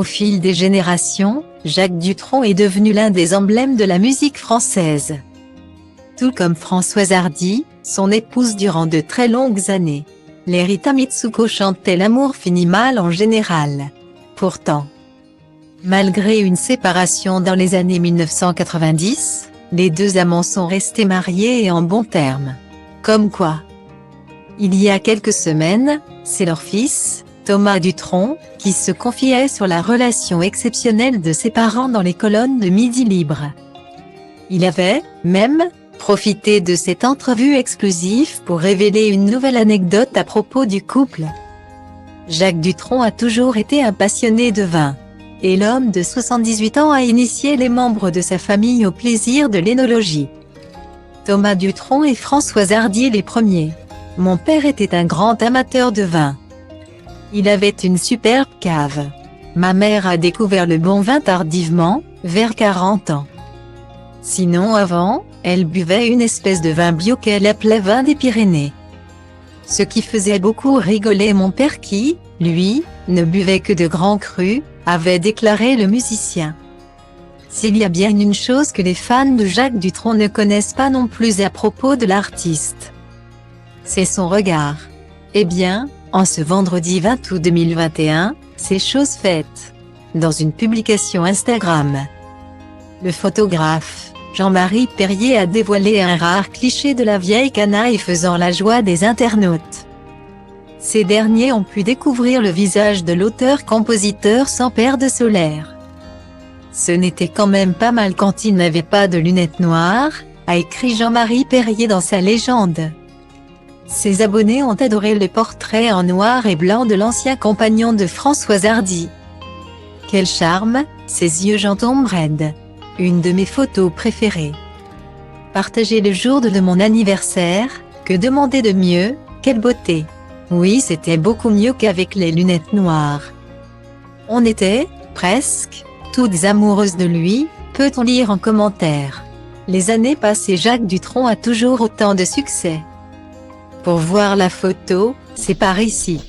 Au fil des générations, Jacques Dutronc est devenu l'un des emblèmes de la musique française. Tout comme Françoise Hardy, son épouse durant de très longues années, les Rita Mitsuko chantaient l'amour finit mal en général. Pourtant, malgré une séparation dans les années 1990, les deux amants sont restés mariés et en bons termes. Comme quoi, il y a quelques semaines, c'est leur fils, Thomas Dutronc, qui se confiait sur la relation exceptionnelle de ses parents dans les colonnes de Midi Libre. Il avait, même, profité de cette entrevue exclusive pour révéler une nouvelle anecdote à propos du couple. Jacques Dutronc a toujours été un passionné de vin. Et l'homme de 78 ans a initié les membres de sa famille au plaisir de l'énologie. Thomas Dutronc et Françoise Hardy les premiers. Mon père était un grand amateur de vin. Il avait une superbe cave. Ma mère a découvert le bon vin tardivement, vers 40 ans. Sinon avant, elle buvait une espèce de vin bio qu'elle appelait vin des Pyrénées. Ce qui faisait beaucoup rigoler mon père qui, lui, ne buvait que de grands crus, avait déclaré le musicien. S'il y a bien une chose que les fans de Jacques Dutronc ne connaissent pas non plus à propos de l'artiste, c'est son regard. Eh bien, en ce vendredi 20 août 2021, c'est chose faite. Dans une publication Instagram, le photographe, Jean-Marie Perrier a dévoilé un rare cliché de la vieille canaille faisant la joie des internautes. Ces derniers ont pu découvrir le visage de l'auteur-compositeur sans paire de solaire. Ce n'était quand même pas mal quand il n'avait pas de lunettes noires, a écrit Jean-Marie Perrier dans sa légende. Ses abonnés ont adoré le portrait en noir et blanc de l'ancien compagnon de Françoise Hardy. Quel charme, ses yeux j'en tombe raide. Une de mes photos préférées. Partagé le jour de mon anniversaire, que demander de mieux, quelle beauté. Oui, c'était beaucoup mieux qu'avec les lunettes noires. On était, presque, toutes amoureuses de lui, peut-on lire en commentaire. Les années passées, Jacques Dutronc a toujours autant de succès. Pour voir la photo, c'est par ici.